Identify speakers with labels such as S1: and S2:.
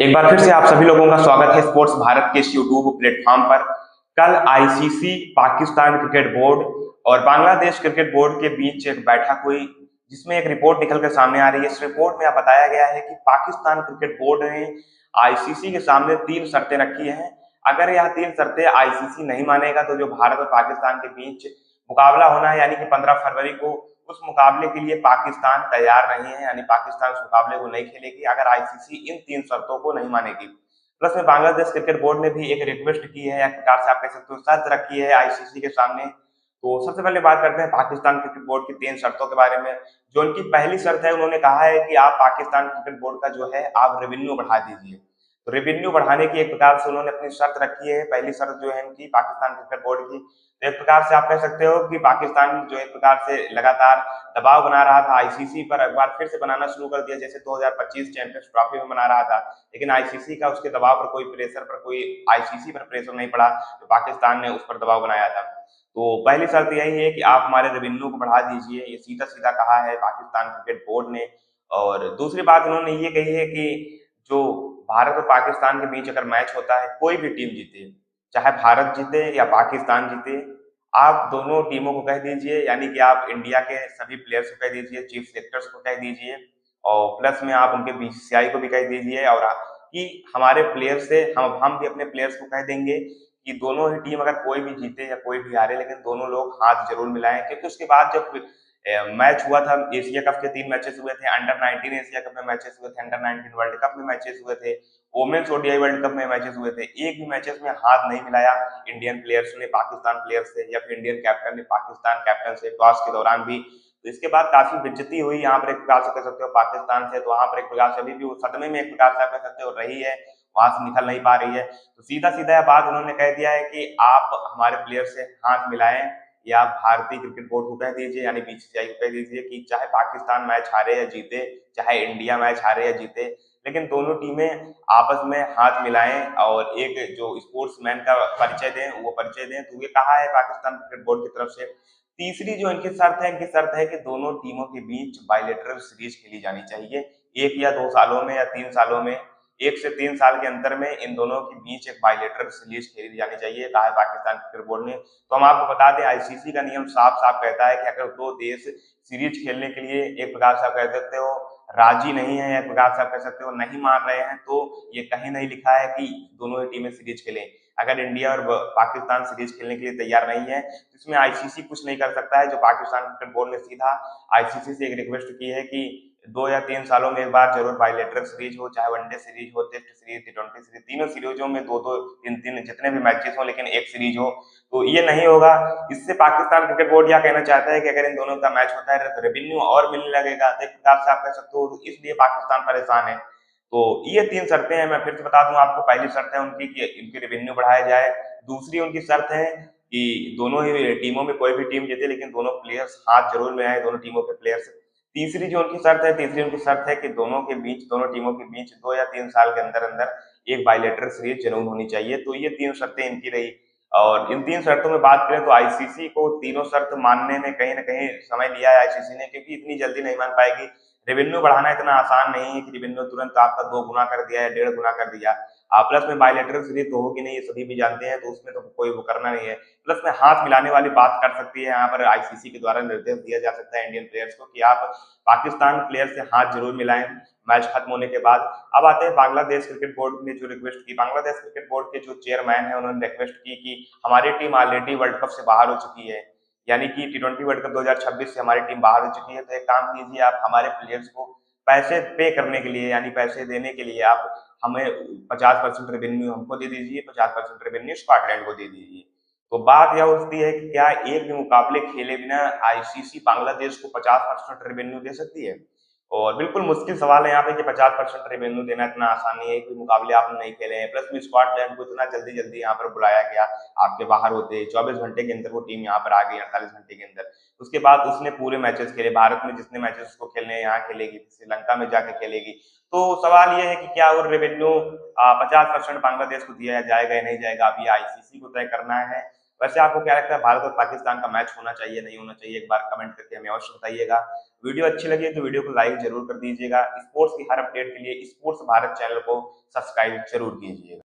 S1: एक बार फिर से आप सभी लोगों का स्वागत है स्पोर्ट्स भारत के इस यूट्यूब प्लेटफॉर्म पर। कल आईसीसी, पाकिस्तान क्रिकेट बोर्ड और बांग्लादेश क्रिकेट बोर्ड के बीच एक बैठक हुई, जिसमें एक रिपोर्ट निकल कर सामने आ रही है। इस रिपोर्ट में बताया गया है कि पाकिस्तान क्रिकेट बोर्ड ने आईसीसी के सामने 3 शर्तें रखी हैं। अगर यह 3 शर्तें आईसीसी नहीं मानेगा तो जो भारत और पाकिस्तान के बीच मुकाबला होना है, यानी कि 15 फरवरी को, उस मुकाबले के लिए पाकिस्तान तैयार नहीं है, यानी पाकिस्तान उस मुकाबले को नहीं खेलेगी अगर आईसीसी इन 3 शर्तों को नहीं मानेगी। प्लस में बांग्लादेश क्रिकेट बोर्ड ने भी एक रिक्वेस्ट की है, एक प्रकार से आप कह सकते हो शर्त रखी है आईसीसी के सामने। तो सबसे पहले बात करते हैं पाकिस्तान क्रिकेट बोर्ड की 3 शर्तों के बारे में। जो उनकी पहली शर्त है, उन्होंने कहा है कि आप पाकिस्तान क्रिकेट बोर्ड का जो है आप रेवेन्यू बढ़ा दीजिए। तो रेवेन्यू बढ़ाने की एक प्रकार से उन्होंने अपनी शर्त रखी है। पहली शर्त जो है उनकी पाकिस्तान क्रिकेट बोर्ड की, तो एक प्रकार से आप कह सकते हो कि पाकिस्तान जो एक प्रकार से लगातार दबाव बना रहा था आईसीसी पर, एक बार फिर से बनाना शुरू कर दिया, जैसे 2025 चैंपियंस ट्रॉफी में बना रहा था। लेकिन आईसीसी का उसके दबाव पर कोई प्रेशर पर कोई आईसीसी पर प्रेशर नहीं पड़ा, तो पाकिस्तान ने उस पर दबाव बनाया था। तो पहली शर्त यही है कि आप हमारे रेवेन्यू को बढ़ा दीजिए, ये सीधा सीधा कहा है पाकिस्तान क्रिकेट बोर्ड ने। और दूसरी बात उन्होंने ये कही है कि जो भारत और पाकिस्तान के बीच अगर मैच होता है, कोई भी टीम जीते, चाहे भारत जीते या पाकिस्तान जीते, आप दोनों टीमों को कह दीजिए, यानी कि आप इंडिया के सभी प्लेयर्स को कह दीजिए, चीफ सेलेक्टर्स को कह दीजिए, और प्लस में आप उनके बीसीसीआई को भी कह दीजिए, और कि हमारे प्लेयर से हम भी अपने प्लेयर्स को कह देंगे कि दोनों ही टीम अगर कोई भी जीते या कोई भी हारे, लेकिन दोनों लोग हाथ जरूर मिलाएं। क्योंकि उसके बाद जब मैच हुआ था, एशिया कप के 3 मैचेस हुए थे, अंडर 19 एशिया कप में मैचेस हुए थे, अंडर 19 वर्ल्ड कप में मैचेस हुए थे, वोमेन्स ओडीआई वर्ल्ड कप में मैचेस हुए थे, एक भी मैचेस में हाथ नहीं मिलाया इंडियन प्लेयर्स ने पाकिस्तान प्लेयर्स से, या फिर इंडियन कैप्टन ने पाकिस्तान कैप्टन से टॉस के दौरान भी। तो इसके बाद काफी बेइज्जती हुई यहाँ पर एक प्रकार से कह सकते हो पाकिस्तान से। तो वहां पर एक प्रकार से अभी भी वो सदमे में एक प्रकार से आप कह सकते हो रही है, वहां से निकल नहीं पा रही है। तो सीधा सीधा बात उन्होंने कह दिया है कि आप हमारे प्लेयर से हाथ मिलाएं, या आप भारतीय क्रिकेट बोर्ड को कह दीजिए, यानी बीसीसीआई को कह दीजिए कि चाहे पाकिस्तान मैच हारे या जीते, चाहे इंडिया मैच हारे या जीते, लेकिन दोनों टीमें आपस में हाथ मिलाएं और एक जो स्पोर्ट्समैन का परिचय दें, वो परिचय दें। तो ये कहा है पाकिस्तान क्रिकेट बोर्ड की तरफ से। तीसरी जो इनकी शर्त है, इनकी शर्त है कि दोनों टीमों के बीच बायलैटरल सीरीज खेली जानी चाहिए, 1 या 2 सालों में या 3 सालों में, 1 से 3 साल के अंतर में इन दोनों के बीच एक बायलैटरल सीरीज खेली जानी चाहिए, कहा है पाकिस्तान क्रिकेट बोर्ड ने। तो हम आपको बता दें, आईसीसी का नियम साफ साफ कहता है कि अगर दो देश सीरीज खेलने के लिए एक प्रकार से आप कह सकते हो राजी नहीं है, एक प्रकार से आप कह सकते हो नहीं मान रहे हैं, तो ये कहीं नहीं लिखा है कि दोनों ही टीमें सीरीज खेलें। अगर इंडिया और पाकिस्तान सीरीज खेलने के लिए तैयार नहीं है, तो इसमें आईसीसी कुछ नहीं कर सकता है। जो पाकिस्तान क्रिकेट बोर्ड ने सीधा आईसीसी से एक रिक्वेस्ट की है कि 2 या 3 सालों में एक बार जरूर बायलैटरल सीरीज हो, चाहे वनडे सीरीज हो, टेस्ट सीरीज, टी20 सीरीज, तीनों सीरीजों में 2-2, 3-3 जितने भी मैचेस हो, लेकिन एक सीरीज हो। तो ये नहीं होगा। इससे पाकिस्तान क्रिकेट बोर्ड यह कहना चाहता है कि अगर इन दोनों का मैच होता है तो रेवेन्यू और मिलने लगेगा, तो एक प्रकार से आप कह सकते हो, इसलिए पाकिस्तान परेशान है। तो ये 3 शर्तें हैं, मैं फिर से बता दूं आपको। पहली शर्त है उनकी कि इनकी रेवेन्यू बढ़ाया जाए। दूसरी उनकी शर्त है कि दोनों ही टीमों में कोई भी टीम जीते, लेकिन दोनों प्लेयर्स हाथ जरूर में आए, दोनों टीमों के प्लेयर्स। तीसरी उनकी शर्त है कि दोनों के बीच, दोनों टीमों के बीच 2 या 3 साल के अंदर अंदर एक बायलैटरल सीरीज जरूर होनी चाहिए। तो ये 3 शर्तें इनकी रही। और इन 3 शर्तों में बात करें तो आईसीसी को तीनों शर्त मानने में कहीं ना कहीं समय लिया है आईसीसी ने, क्योंकि इतनी जल्दी नहीं मान पाएगी। रेवेन्यू बढ़ाना इतना आसान नहीं है कि रेवेन्यू तुरंत आपका 2 गुना कर दिया या 1.5 गुना कर दिया। प्लस में बायलैटरल सीरीज तो होगी नहीं, ये सभी भी जानते हैं, तो उसमें तो कोई वो करना नहीं है। प्लस में हाथ मिलाने वाली बात कर सकती है, यहाँ पर आईसीसी के द्वारा निर्देश दिया जा सकता है इंडियन प्लेयर्स को कि आप पाकिस्तान प्लेयर से हाथ जरूर मिलाएं मैच खत्म होने के बाद। अब आते हैं बांग्लादेश क्रिकेट बोर्ड ने जो रिक्वेस्ट की। बांग्लादेश क्रिकेट बोर्ड के जो चेयरमैन है, उन्होंने रिक्वेस्ट की कि हमारी टीम ऑलरेडी वर्ल्ड कप से बाहर हो चुकी है, यानी कि टी20 वर्ल्ड कप 2026 से हमारी टीम बाहर हो चुकी है। तो एक काम कीजिए, आप हमारे प्लेयर्स को पैसे पे करने के लिए, यानी पैसे देने के लिए आप हमें 50% रेवेन्यू हमको दे दीजिए, 50% रेवेन्यू स्कॉटलैंड को दे दीजिए। तो बात यह उठती है कि क्या एक भी मुकाबले खेले बिना आईसीसी बांग्लादेश को 50% रेवेन्यू दे सकती है? और बिल्कुल मुश्किल सवाल है यहाँ पे कि 50% रेवेन्यू देना इतना आसान नहीं है। कोई मुकाबले आपने नहीं खेले हैं, प्लस में स्कॉटलैंड को इतना जल्दी जल्दी यहाँ पर बुलाया गया, आपके बाहर होते 24 घंटे के अंदर वो टीम यहाँ पर आ गई, 48 घंटे के अंदर। उसके बाद उसने पूरे मैचेस खेले, भारत में जितने मैचेस उसको खेलने हैं यहाँ खेलेगी, श्रीलंका में जाके खेलेगी। तो सवाल ये है कि क्या वो रेवेन्यू 50% बांग्लादेश को दिया जाएगा या नहीं जाएगा, अभी आईसीसी को तय करना है। वैसे आपको क्या लगता है, भारत और पाकिस्तान का मैच होना चाहिए नहीं होना चाहिए, एक बार कमेंट करके हमें अवश्य बताइएगा। वीडियो अच्छी लगी तो वीडियो को लाइक जरूर कर दीजिएगा। स्पोर्ट्स की हर अपडेट के लिए स्पोर्ट्स भारत चैनल को सब्सक्राइब जरूर कीजिएगा।